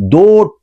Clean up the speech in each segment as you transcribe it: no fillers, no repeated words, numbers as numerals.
2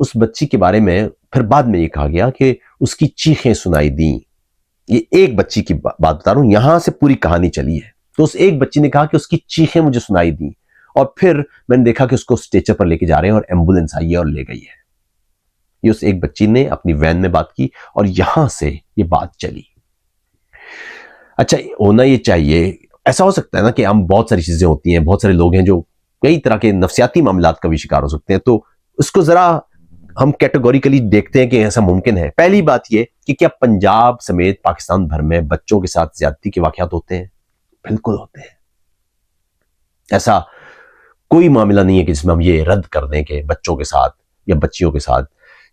اس بچی کے بارے میں پھر بعد میں یہ کہا گیا کہ اس کی چیخیں سنائی دیں. یہ ایک بچی کی بات بتا رہا ہوں, یہاں سے پوری کہانی چلی ہے. تو اس ایک بچی نے کہا کہ اس کی چیخیں مجھے سنائی دیں, اور پھر میں نے دیکھا کہ اس کو اسٹریچر پر لے کے جا رہے ہیں اور ایمبولینس آئی ہے اور لے گئی ہے. یہ اس ایک بچی نے اپنی وین میں بات کی اور یہاں سے یہ بات چلی. اچھا, ہونا یہ چاہیے, ایسا ہو سکتا ہے نا کہ ہم بہت ساری چیزیں ہوتی ہیں, بہت سارے لوگ ہیں جو کئی طرح کے نفسیاتی معاملات کا بھی شکار ہو سکتے ہیں, تو اس کو ذرا ہم کیٹیگوریکلی دیکھتے ہیں کہ ایسا ممکن ہے. پہلی بات یہ کہ کیا پنجاب سمیت پاکستان بھر میں بچوں کے ساتھ زیادتی کے واقعات ہوتے ہیں؟ بالکل ہوتے ہیں. ایسا کوئی معاملہ نہیں ہے کہ جس میں ہم یہ رد کر دیں کہ بچوں کے ساتھ یا بچیوں کے ساتھ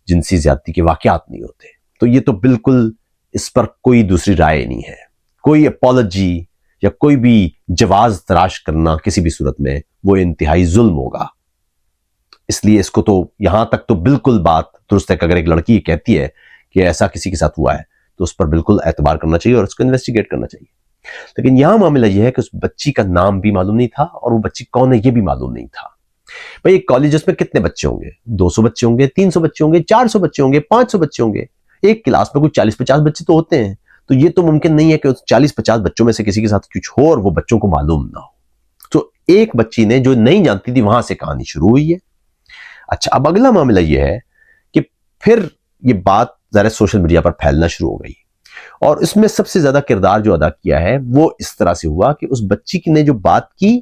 جنسی زیادتی کے واقعات نہیں ہوتے. تو یہ تو بالکل اس پر کوئی دوسری رائے نہیں ہے. کوئی اپالوجی یا کوئی بھی جواز تراش کرنا کسی بھی صورت میں وہ انتہائی ظلم ہوگا. اس لیے اس کو تو یہاں تک تو بالکل بات درست ہے کہ اگر ایک لڑکی کہتی ہے کہ ایسا کسی کے ساتھ ہوا ہے تو اس پر بالکل اعتبار کرنا چاہیے اور اس کو انویسٹیگیٹ کرنا چاہیے. لیکن یہاں معاملہ یہ ہے کہ اس بچی کا نام بھی معلوم نہیں تھا اور وہ بچی کون ہے یہ بھی معلوم نہیں تھا. بھئی ایک کالجز میں کتنے بچے ہوں گے؟ 200 بچے ہوں گے, 300 بچے ہوں گے, 400 بچے ہوں گے, 500 بچے ہوں گے. ایک کلاس میں کوئی 40-50 بچے تو ہوتے ہیں. تو یہ تو ممکن نہیں ہے کہ 40-50 بچوں میں سے کسی کے ساتھ کچھ ہو اور وہ بچوں کو معلوم نہ ہو. تو ایک بچی نے جو نہیں جانتی تھی وہاں سے کہانی شروع ہوئی ہے. اچھا, اب اگلا معاملہ یہ ہے کہ پھر یہ بات ذرا سوشل میڈیا پر پھیلنا شروع ہو گئی, اور اس میں سب سے زیادہ کردار جو ادا کیا ہے وہ اس طرح سے ہوا کہ اس بچی نے جو بات کی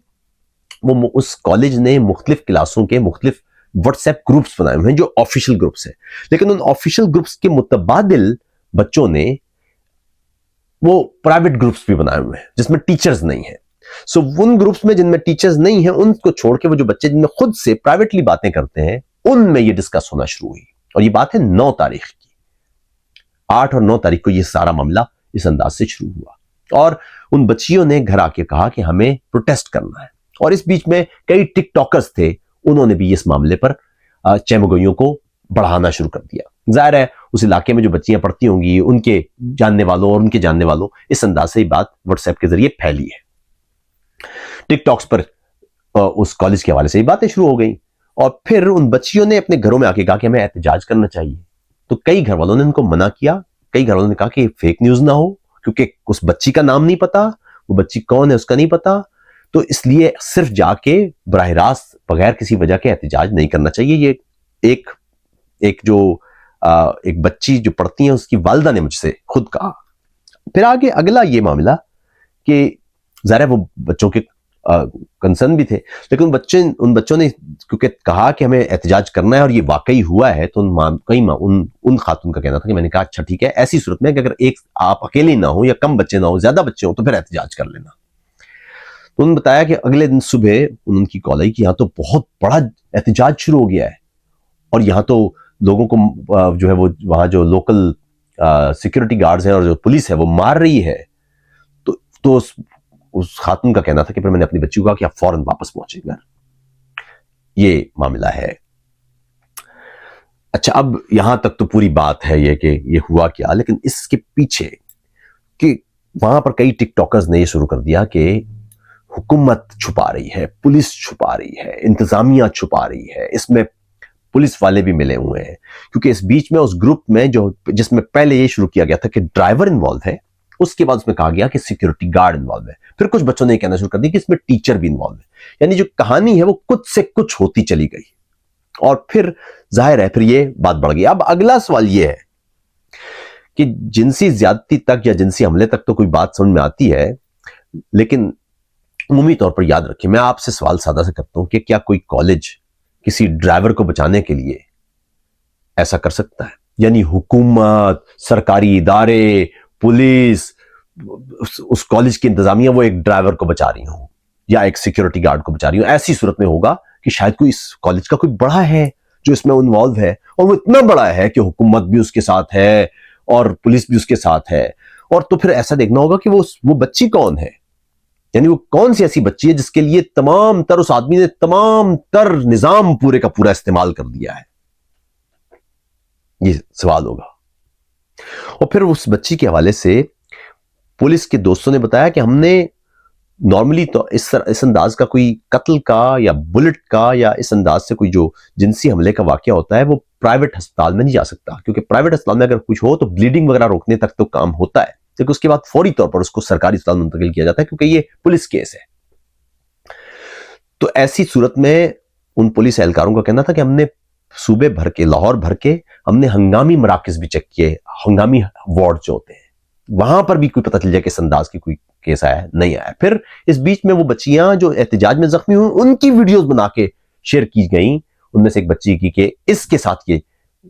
وہ اس کالج نے مختلف کلاسوں کے مختلف واٹس ایپ گروپس بنائے ہوئے ہیں جو آفیشیل گروپس ہیں, لیکن ان آفیشیل گروپس کے متبادل بچوں نے وہ پرائیویٹ گروپس بھی بنائے ہوئے ہیں جس میں ٹیچرز نہیں ہیں. سو ان گروپس میں جن میں ٹیچرز نہیں ہیں ان کو چھوڑ کے وہ جو بچے جن میں خود سے پرائیویٹلی باتیں کرتے ہیں ان میں یہ ڈسکس ہونا شروع ہوئی. اور یہ بات ہے 9 تاریخ کی. 8 اور 9 تاریخ کو یہ سارا معاملہ اس انداز سے شروع ہوا, اور ان بچیوں نے گھر آ کے کہا کہ ہمیں پروٹیسٹ کرنا ہے. اور اس بیچ میں کئی ٹک ٹاکرز تھے, انہوں نے بھی اس معاملے پر چہمگوئیوں کو بڑھانا شروع کر دیا. ظاہر ہے اس علاقے میں جو بچیاں پڑھتی ہوں گی ان کے جاننے والوں اور ان کے جاننے والوں اس انداز سے یہ بات واٹس ایپ کے ذریعے پھیلی ہے. ٹک ٹاکس پر اس کالج کے حوالے سے یہ باتیں شروع ہو گئیں, اور پھر ان بچیوں نے اپنے گھروں میں آ کے کہا کہ ہمیں احتجاج کرنا چاہیے. تو کئی گھر والوں نے ان کو منع کیا, کئی گھر والوں نے کہا کہ فیک نیوز نہ ہو, کیونکہ اس بچی کا نام نہیں پتا, وہ بچی کون ہے اس کا نہیں پتا, تو اس لیے صرف جا کے براہ راست بغیر کسی وجہ کے احتجاج نہیں کرنا چاہیے. یہ ایک بچی جو پڑھتی ہیں اس کی والدہ نے مجھ سے خود کہا. پھر آگے اگلا یہ معاملہ کہ ظاہر ہے وہ بچوں کے کنسرن بھی تھے, لیکن ان بچوں نے کیونکہ کہا کہ ہمیں احتجاج کرنا ہے اور یہ واقعی ہوا ہے, تو ان خاتون کا کہنا تھا کہ میں نے کہا اچھا ٹھیک ہے, ایسی صورت میں کہ اگر آپ اکیلے نہ ہوں یا کم بچے نہ ہوں, زیادہ بچے ہوں تو پھر احتجاج کر لینا. تو انہوں نے بتایا کہ اگلے دن صبح ان کی کال آئی کہ یہاں تو بہت بڑا احتجاج شروع ہو گیا ہے, اور یہاں تو لوگوں کو جو ہے وہ وہاں جو لوکل سیکورٹی گارڈز ہیں اور جو پولیس ہے وہ مار رہی ہے. تو اس خاتون کا کہنا تھا کہ پھر میں نے اپنی بچی کو کہا کہ آپ فوراً واپس پہنچے گھر. یہ معاملہ ہے. اچھا, اب یہاں تک تو پوری بات ہے یہ کہ یہ ہوا کیا, لیکن اس کے پیچھے کہ وہاں پر کئی ٹک ٹاکرز نے یہ شروع کر دیا کہ حکومت چھپا رہی ہے, پولیس چھپا رہی ہے, انتظامیہ چھپا رہی ہے, اس میں پولیس والے بھی ملے ہوئے ہیں. کیونکہ اس بیچ میں اس گروپ میں جس میں پہلے یہ شروع کیا گیا تھا کہ ڈرائیور انوالو ہے, اس کے بعد اس میں کہا گیا کہ سیکیورٹی گارڈ انوالو ہے. پھر کچھ بچوں نے یہ کہنا شروع کر دیا کہ اس میں ٹیچر بھی انوالو ہے. یعنی جو کہانی ہے وہ کچھ سے کچھ ہوتی چلی گئی, اور پھر ظاہر ہے پھر یہ بات بڑھ گئی. اب اگلا سوال یہ ہے کہ جنسی زیادتی تک یا جنسی حملے تک تو کوئی بات سمجھ میں آتی ہے, لیکن عمومی طور پر یاد رکھیں, میں آپ سے سوال سادہ سے کرتا ہوں کہ کیا کوئی کالج کسی ڈرائیور کو بچانے کے لیے ایسا کر سکتا ہے؟ یعنی حکومت, سرکاری ادارے, پولیس, اس کالج کی انتظامیہ وہ ایک ڈرائیور کو بچا رہی ہوں یا ایک سیکیورٹی گارڈ کو بچا رہی ہوں. ایسی صورت میں ہوگا کہ شاید کوئی اس کالج کا کوئی بڑا ہے جو اس میں انوالو ہے, اور وہ اتنا بڑا ہے کہ حکومت بھی اس کے ساتھ ہے اور پولیس بھی اس کے ساتھ ہے. اور تو پھر ایسا دیکھنا ہوگا کہ وہ بچی کون ہے, یعنی وہ کون سی ایسی بچی ہے جس کے لیے اس آدمی نے تمام تر نظام پورے کا پورا استعمال کر دیا ہے. یہ سوال ہوگا. اور پھر اس بچی کے حوالے سے پولیس کے دوستوں نے بتایا کہ ہم نے نارملی تو اس انداز کا کوئی قتل کا یا بلٹ کا یا اس انداز سے کوئی جو جنسی حملے کا واقعہ ہوتا ہے وہ پرائیویٹ ہسپتال میں نہیں جا سکتا، کیونکہ پرائیویٹ ہسپتال میں اگر کچھ ہو تو بلیڈنگ وغیرہ روکنے تک تو کام ہوتا ہے، لیکن اس کے بعد فوری طور پر اس کو سرکاری ہسپتال منتقل کیا جاتا ہے کیونکہ یہ پولیس کیس ہے۔ تو ایسی صورت میں ان پولیس اہلکاروں کا کہنا تھا کہ ہم نے صوبے بھر کے، لاہور بھر کے ہم نے ہنگامی مراکز بھی چیک کیے، ہنگامی وارڈ جو ہوتے ہیں وہاں پر بھی کوئی پتہ چل جائے کہ اس انداز کی کوئی کیس آیا ہے، نہیں آیا۔ پھر اس بیچ میں وہ بچیاں جو احتجاج میں زخمی ہوئی ان کی ویڈیوز بنا کے شیئر کی گئیں، ان میں سے ایک بچی کی کہ اس کے ساتھ یہ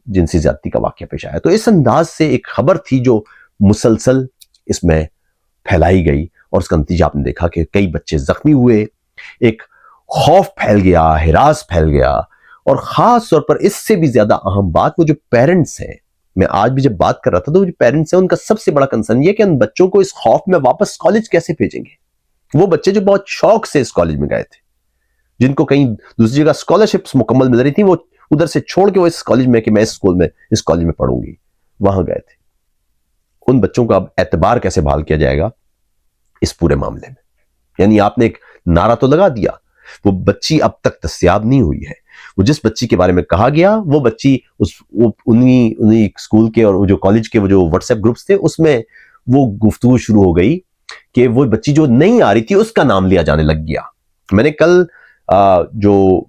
جنسی زیادتی کا واقعہ پیش آیا۔ تو اس انداز سے ایک خبر تھی جو مسلسل اس میں پھیلائی گئی، اور اس کا نتیجہ آپ نے دیکھا کہ کئی بچے زخمی ہوئے، ایک خوف پھیل گیا، ہراس پھیل گیا، اور خاص طور پر اس سے بھی زیادہ اہم بات وہ جو پیرنٹس ہیں، میں آج بھی جب بات کر رہا تھا تو جو پیرنٹس ہیں ان کا سب سے بڑا کنسرن یہ کہ ان بچوں کو اس خوف میں واپس کالج کیسے بھیجیں گے۔ وہ بچے جو بہت شوق سے اس کالج میں گئے تھے، جن کو کہیں دوسری جگہ اسکالرشپس مکمل مل رہی تھی، وہ ادھر سے چھوڑ کے وہ اس کالج میں کہ میں اس اسکول میں اس کالج میں پڑھوں گی، وہاں گئے تھے۔ ان بچوں کا اب اعتبار کیسے بحال کیا جائے گا اس پورے معاملے میں؟ یعنی آپ نے ایک نعرہ تو لگا دیا، وہ بچی اب تک دستیاب نہیں ہوئی ہے۔ وہ جس بچی کے بارے میں کہا گیا وہ بچی انہی اسکول کے اور جو کالج کے وہ جو واٹس ایپ گروپس تھے اس میں وہ گفتگو شروع ہو گئی کہ وہ بچی جو نہیں آ رہی تھی اس کا نام لیا جانے لگ گیا۔ میں نے کل جو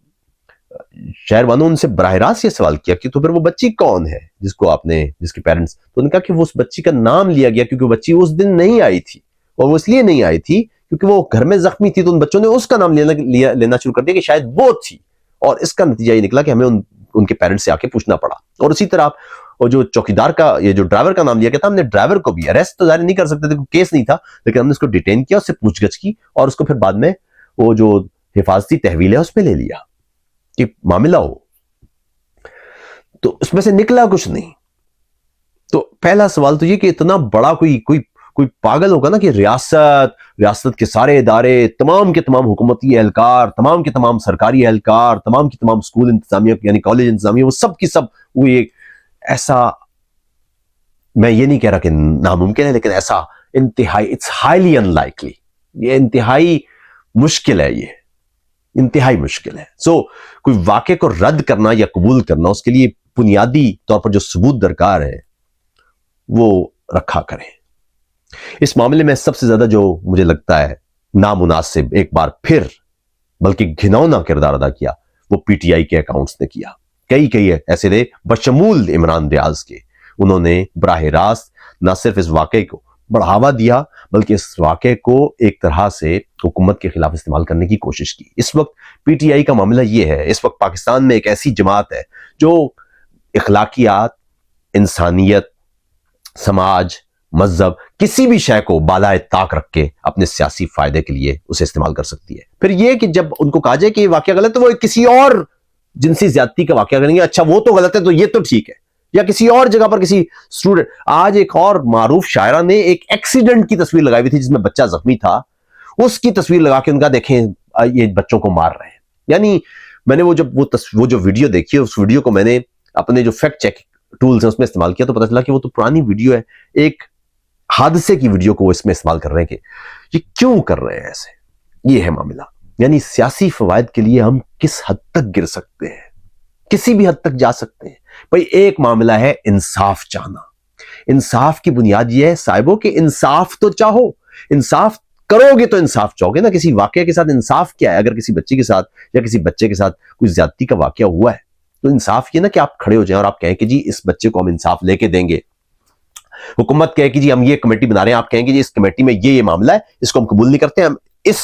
شہر والوں ان سے براہ راست یہ سوال کیا کہ تو پھر وہ بچی کون ہے جس کو آپ نے، جس کے پیرنٹس، تو انہوں نے کہا کہ وہ اس بچی کا نام لیا گیا کیونکہ وہ بچی اس دن نہیں آئی تھی، اور وہ اس لیے نہیں آئی تھی کیونکہ وہ گھر میں زخمی تھی، تو ان بچوں نے اس کا نام لینا شروع کر دیا کہ شاید وہ تھی، اور اس کا نتیجہ یہ نکلا کہ ہمیں ان کے پیرنٹس سے آ کے پوچھنا پڑا۔ اور اسی طرح وہ جو چوکیدار کا، یہ جو ڈرائیور کا نام لیا گیا تھا، ہم نے ڈرائیور کو بھی اریسٹ تو ظاہر نہیں کر سکتے تھے، کیس نہیں تھا، لیکن ہم نے اس کو ڈیٹین کیا، اس سے پوچھ گچھ کی، اور اس کو پھر بعد میں وہ جو حفاظتی تحویل ہے اس میں لے لیا کہ معاملہ ہو، تو اس میں سے نکلا کچھ نہیں۔ تو پہلا سوال تو یہ کہ اتنا بڑا کوئی پاگل ہوگا نا کہ ریاست کے سارے ادارے، تمام کے تمام حکومتی اہلکار، تمام کے تمام سرکاری اہلکار، تمام کی تمام اسکول انتظامیہ یعنی کالج انتظامیہ، وہ سب کی سب وہ ایک ایسا، میں یہ نہیں کہہ رہا کہ ناممکن ہے، لیکن ایسا انتہائی، اٹس ہائیلی ان لائکلی، یہ انتہائی مشکل ہے، یہ انتہائی مشکل ہے۔ سو کوئی واقعے کو رد کرنا یا قبول کرنا، اس کے لیے بنیادی طور پر جو ثبوت درکار ہے وہ رکھا کریں۔ اس معاملے میں سب سے زیادہ جو مجھے لگتا ہے نامناسب، ایک بار پھر بلکہ گھناؤنا کردار ادا کیا، وہ پی ٹی آئی کے اکاؤنٹس نے کیا۔ کئی ایسے تھے بشمول عمران ریاض کے، انہوں نے براہ راست نہ صرف اس واقعے کو بڑھاوا دیا بلکہ اس واقعے کو ایک طرح سے حکومت کے خلاف استعمال کرنے کی کوشش کی۔ اس وقت پی ٹی آئی کا معاملہ یہ ہے، اس وقت پاکستان میں ایک ایسی جماعت ہے جو اخلاقیات، انسانیت، سماج، مذہب، کسی بھی شے کو بالائے طاق رکھ کے اپنے سیاسی فائدے کے لیے اسے استعمال کر سکتی ہے۔ پھر یہ کہ جب ان کو کہا جائے کہ یہ واقعہ غلط ہے تو وہ کسی اور جنسی زیادتی کا واقعہ کریں گے، اچھا وہ تو غلط ہے تو یہ تو ٹھیک ہے، یا کسی اور جگہ پر کسی اسٹوڈنٹ، آج ایک اور معروف شاعرہ نے ایک ایکسیڈنٹ کی تصویر لگائی ہوئی تھی جس میں بچہ زخمی تھا، اس کی تصویر لگا کے ان کا دیکھیں یہ بچوں کو مار رہے ہیں۔ یعنی میں نے وہ جو ویڈیو دیکھی، اس ویڈیو کو میں نے اپنے جو فیکٹ چیک ٹولز ہیں اس میں استعمال کیا، تو پتہ چلا کہ وہ تو پرانی ویڈیو ہے، ایک حادثے کی ویڈیو کو وہ اس میں استعمال کر رہے ہیں کہ یہ کیوں کر رہے ہیں ایسے۔ یہ ہے معاملہ، یعنی سیاسی فوائد کے لیے ہم کس حد تک گر سکتے ہیں، کسی بھی حد تک جا سکتے ہیں۔ بھئی ایک معاملہ ہے انصاف چاہنا، انصاف کی بنیاد یہ ہے صاحبوں کہ انصاف تو چاہو، انصاف کرو گے تو انصاف چاہو گے نا۔ کسی واقعے کے ساتھ انصاف کیا ہے؟ اگر کسی بچی کے ساتھ یا کسی بچے کے ساتھ کوئی زیادتی کا واقعہ ہوا ہے تو انصاف یہ نا کہ آپ کھڑے ہو جائیں اور آپ کہیں کہ جی اس بچے کو ہم انصاف لے کے دیں گے۔ حکومت کہے کہ جی ہم یہ کمیٹی بنا رہے ہیں، آپ کہیں کہ جی اس کمیٹی میں یہ معاملہ ہے، اس کو ہم قبول نہیں کرتے، ہم اس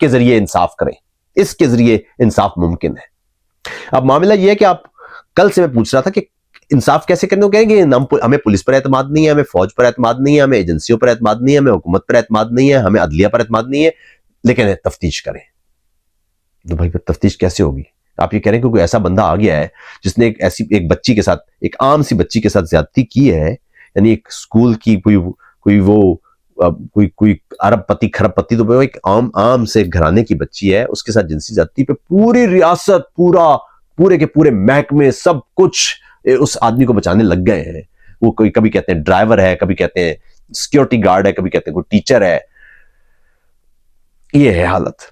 کے ذریعے انصاف کریں، اس کے ذریعے انصاف ممکن ہے۔ اب معاملہ یہ ہے کہ آپ، کل سے میں پوچھ رہا تھا کہ انصاف کیسے کرنے کو کہیں گے، ہمیں پولیس پر اعتماد نہیں ہے، ہمیں فوج پر اعتماد نہیں ہے، ہمیں ایجنسیوں پر اعتماد نہیں ہے، ہمیں حکومت پر اعتماد نہیں ہے، ہمیں عدلیہ پر اعتماد نہیں ہے، لیکن تفتیش کریں۔ تو بھائی تفتیش کیسے ہوگی؟ آپ یہ کہہ رہے ہیں کہ کوئی ایسا بندہ آ گیا ہے جس نے ایک بچی کے ساتھ، ایک عام سی بچی کے ساتھ زیادتی کی ہے، یعنی ایک اسکول کی کوئی ارب پتی کھرب پتی، تو وہ ایک عام سے گھرانے کی بچی ہے، اس کے ساتھ جنسی زیادتی پہ پوری ریاست، پورے کے پورے محکمے، سب کچھ اس آدمی کو بچانے لگ گئے ہیں۔ وہ کبھی کہتے ہیں ڈرائیور ہے، کبھی کہتے ہیں سیکیورٹی گارڈ ہے، کبھی کہتے ہیں کوئی ٹیچر ہے۔ یہ ہے حالت.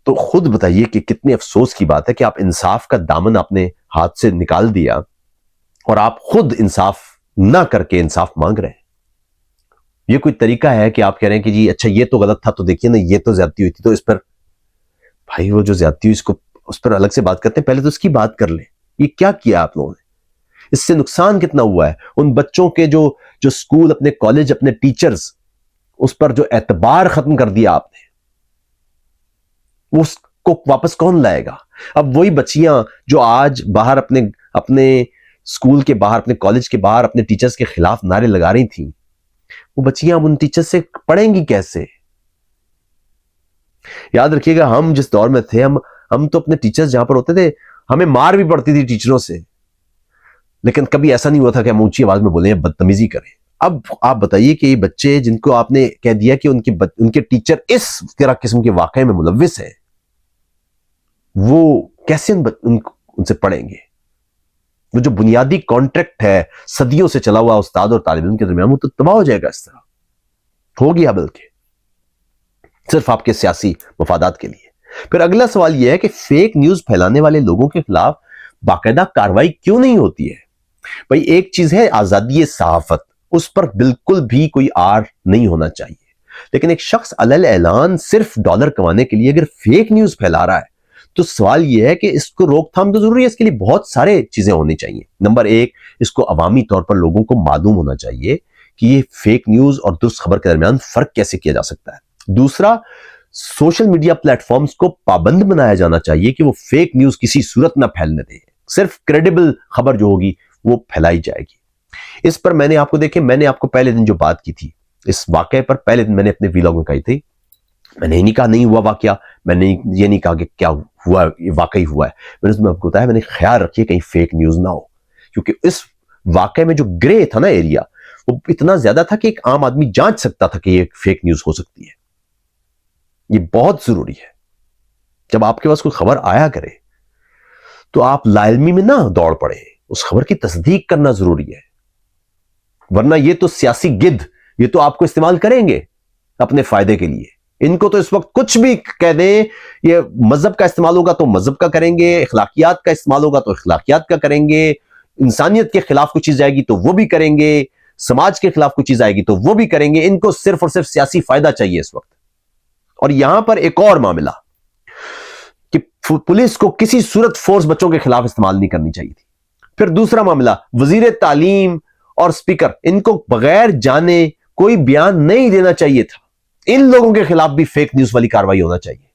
تو خود بتائیے کہ کتنے افسوس کی بات ہے کہ آپ انصاف کا دامن اپنے ہاتھ سے نکال دیا اور آپ خود انصاف نہ کر کے انصاف مانگ رہے ہیں. یہ کوئی طریقہ ہے کہ آپ کہہ رہے ہیں کہ جی اچھا یہ تو غلط تھا تو دیکھیے نا یہ تو زیادتی ہوئی تھی تو اس پر بھائی وہ جو زیادتی ہوئی اس پر الگ سے بات کرتے ہیں, پہلے تو اس کی بات کر لیں. یہ کیا کیا آپ لوگوں نے, اس سے نقصان کتنا ہوا ہے ان بچوں کے جو اسکول اپنے کالج اپنے ٹیچرز اس پر جو اعتبار ختم کر دیا آپ نے, اس کو واپس کون لائے گا؟ اب وہی بچیاں جو آج باہر اپنے اسکول کے باہر اپنے کالج کے باہر اپنے ٹیچرز کے خلاف نعرے لگا رہی تھیں, وہ بچیاں اب ان ٹیچرز سے پڑھیں گی کیسے؟ یاد رکھیے گا ہم جس دور میں تھے ہم تو اپنے ٹیچرز جہاں پر ہوتے تھے ہمیں مار بھی پڑتی تھی ٹیچروں سے, لیکن کبھی ایسا نہیں ہوا تھا کہ ہم اونچی آواز میں بولیں بدتمیزی کریں. اب آپ بتائیے کہ یہ بچے جن کو آپ نے کہہ دیا کہ ان کے ٹیچر اس طرح قسم کے واقعے میں ملوث ہیں, وہ کیسے ان سے پڑھیں گے؟ وہ جو بنیادی کانٹریکٹ ہے صدیوں سے چلا ہوا استاد اور طالب علم کے درمیان وہ تو تباہ ہو جائے گا. اس طرح ہو گیا بلکہ صرف آپ کے سیاسی مفادات کے لیے. پھر اگلا سوال یہ ہے کہ فیک نیوز پھیلانے والے لوگوں کے خلاف باقاعدہ کارروائی کیوں نہیں ہوتی ہے؟ بھائی ایک چیز ہے آزادی صحافت, اس پر بالکل بھی کوئی آر نہیں ہونا چاہیے, لیکن ایک شخص علیہ اعلان صرف ڈالر کمانے کے لیے اگر فیک نیوز پھیلا رہا ہے تو سوال یہ ہے کہ اس کو روک تھام تو ضروری ہے, اس کے لیے بہت سارے چیزیں ہونی چاہیے. نمبر ایک, اس کو عوامی طور پر لوگوں کو معلوم ہونا چاہیے کہ یہ فیک نیوز اور درست خبر کے درمیان فرق کیسے کیا جا سکتا ہے. دوسرا, سوشل میڈیا پلیٹ فارمز کو پابند بنایا جانا چاہیے کہ وہ فیک نیوز کسی صورت نہ پھیلنے دیں, صرف کریڈیبل خبر جو ہوگی وہ پھیلائی جائے گی. اس پر میں نے آپ کو پہلے دن جو بات کی تھی, اس واقعے پر پہلے دن میں نے اپنے ویلاگ میں کہی تھی, میں نے یہ نہیں کہا نہیں ہوا واقعہ, میں نے یہ نہیں کہا کہ کیا ہوا یہ واقعی ہوا ہے, میں نے تمہیں بتایا میں نے خیال رکھیے کہیں فیک نیوز نہ ہو, کیونکہ اس واقعے میں جو گرے تھا نا ایریا وہ اتنا زیادہ تھا کہ ایک عام آدمی جانچ سکتا تھا کہ یہ فیک نیوز ہو سکتی ہے. یہ بہت ضروری ہے. جب آپ کے پاس کوئی خبر آیا کرے تو آپ لا علمی میں نہ دوڑ پڑے, اس خبر کی تصدیق کرنا ضروری ہے, ورنہ یہ تو سیاسی گدھ یہ تو آپ کو استعمال کریں گے اپنے فائدے کے لیے. ان کو تو اس وقت کچھ بھی کہہ دیں, یہ مذہب کا استعمال ہوگا تو مذہب کا کریں گے, اخلاقیات کا استعمال ہوگا تو اخلاقیات کا کریں گے, انسانیت کے خلاف کوئی چیز آئے گی تو وہ بھی کریں گے, سماج کے خلاف کوئی چیز آئے گی تو وہ بھی کریں گے. ان کو صرف اور صرف سیاسی فائدہ چاہیے اس وقت. اور یہاں پر ایک اور معاملہ کہ پولیس کو کسی صورت فورس بچوں کے خلاف استعمال نہیں کرنی چاہیے تھی. پھر دوسرا معاملہ, وزیر تعلیم اور سپیکر ان کو بغیر جانے کوئی بیان نہیں دینا چاہیے تھا. ان لوگوں کے خلاف بھی فیک نیوز والی کاروائی ہونا چاہیے.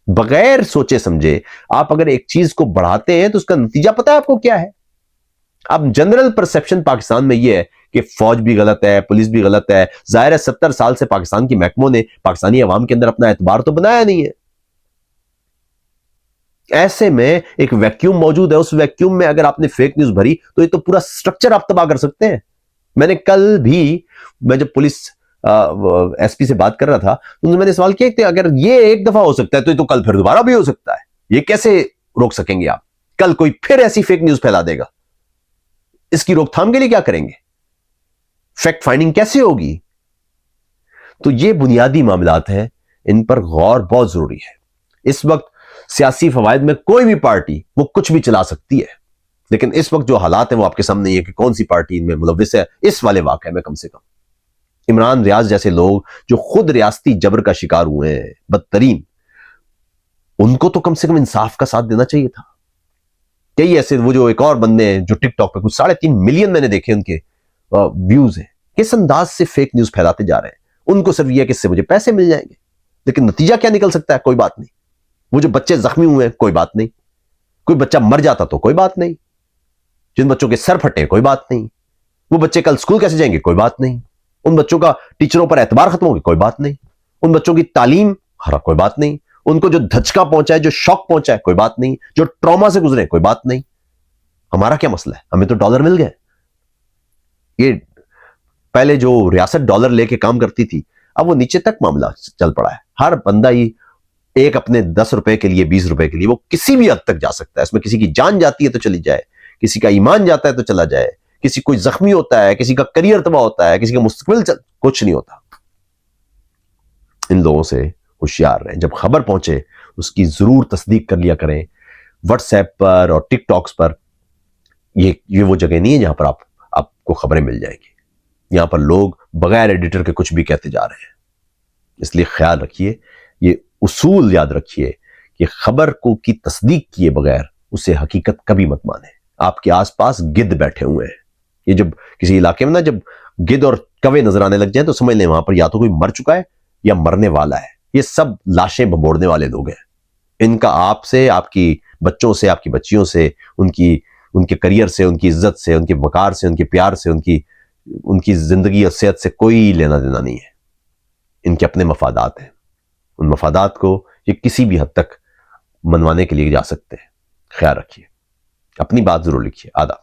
بغیر سوچے سمجھے آپ اگر ایک چیز کو بڑھاتے ہیں تو اس کا نتیجہ پتہ ہے آپ کو کیا ہے؟ اب جنرل پرسپشن پاکستان میں یہ ہے کہ فوج بھی غلط ہے, پولیس بھی غلط ہے. ظاہر ہے 70 سال سے پاکستان کی محکموں نے پاکستانی عوام کے اندر اپنا اعتبار تو بنایا نہیں ہے. ایسے میں ایک ویکیوم موجود ہے, اس ویکیوم میں اگر آپ نے فیک نیوز بھری تو یہ تو پورا سٹرکچر آپ تباہ کر سکتے ہیں. میں نے کل بھی میں جب پولیس ایس پی سے بات کر رہا تھا تو میں نے سوال کیا کہ اگر یہ ایک دفعہ ہو سکتا ہے تو یہ تو کل پھر دوبارہ بھی ہو سکتا ہے, یہ کیسے روک سکیں گے آپ؟ کل کوئی پھر ایسی فیک نیوز پھیلا دے گا, اس کی روک تھام کے لیے کیا کریں گے؟ فیکٹ فائنڈنگ کیسے ہوگی؟ تو یہ بنیادی معاملات ہیں, ان پر غور بہت ضروری ہے. اس وقت سیاسی فوائد میں کوئی بھی پارٹی وہ کچھ بھی چلا سکتی ہے, لیکن اس وقت جو حالات ہیں وہ آپ کے سامنے یہ ہے کہ کون سی پارٹی ان میں ملوث ہے. اس والے واقعے میں کم سے کم عمران ریاض جیسے لوگ جو خود ریاستی جبر کا شکار ہوئے ہیں بدترین, ان کو تو کم سے کم انصاف کا ساتھ دینا چاہیے تھا. کئی ایسے وہ جو ایک اور بندے ہیں جو ٹک ٹاک پہ کچھ 3.5 ملین میں نے دیکھے ان کے ویوز ہیں, کس انداز سے فیک نیوز پھیلاتے جا رہے ہیں. ان کو صرف یہ کہ اس سے مجھے پیسے مل جائیں گے, لیکن نتیجہ کیا نکل سکتا ہے؟ کوئی بات نہیں. وہ جو بچے زخمی ہوئے ہیں کوئی بات نہیں, کوئی بچہ مر جاتا تو کوئی بات نہیں, جن بچوں کے سر پھٹے کوئی بات نہیں, وہ بچے کل اسکول کیسے جائیں گے کوئی بات نہیں, ان بچوں کا ٹیچروں پر اعتبار ختم ہوگا کوئی بات نہیں, ان بچوں کی تعلیم کوئی بات نہیں, ان کو جو دھچکا پہنچا ہے جو شوق پہنچا ہے کوئی بات نہیں, جو ٹراما سے گزرے کوئی بات نہیں. ہمارا کیا مسئلہ ہے؟ ہمیں تو ڈالر مل گئے. یہ پہلے جو ریاست ڈالر لے کے کام کرتی تھی اب وہ نیچے تک معاملہ چل پڑا ہے. ہر بندہ ہی ایک اپنے 10 روپے کے لیے 20 روپے کے لیے وہ کسی بھی حد تک جا سکتا ہے. اس میں کسی کی جان جاتی ہے تو چلی جائے, کسی کا ایمان جاتا ہے تو چلا جائے, کسی کوئی زخمی ہوتا ہے, کسی کا کریئر تباہ ہوتا ہے, کسی کا مستقبل کچھ نہیں ہوتا. ان لوگوں سے ہوشیار رہیں. جب خبر پہنچے اس کی ضرور تصدیق کر لیا کریں. واٹس ایپ پر اور ٹک ٹاکس پر یہ وہ جگہ نہیں ہے جہاں پر آپ کو خبریں مل جائیں گی. یہاں پر لوگ بغیر ایڈیٹر کے کچھ بھی کہتے جا رہے ہیں. اس لیے خیال رکھیے, یہ اصول یاد رکھیے کہ خبر کو کی تصدیق کیے بغیر اسے حقیقت کبھی مت مانیں. آپ کے آس پاس گدھ بیٹھے ہوئے ہیں. یہ جب کسی علاقے میں نا جب گدھ اور کوے نظر آنے لگ جائیں تو سمجھ لیں وہاں پر یا تو کوئی مر چکا ہے یا مرنے والا ہے. یہ سب لاشیں بھگوڑنے والے لوگ ہیں. ان کا آپ سے, آپ کی بچوں سے, آپ کی بچیوں سے, ان کے کریئر سے, ان کی عزت سے, ان کے وقار سے, ان کے پیار سے, ان کی زندگی اور صحت سے کوئی لینا دینا نہیں ہے. ان کے اپنے مفادات ہیں. ان مفادات کو یہ کسی بھی حد تک منوانے کے لیے جا سکتے ہیں. خیال رکھیے, اپنی بات ضرور لکھیے. آداب.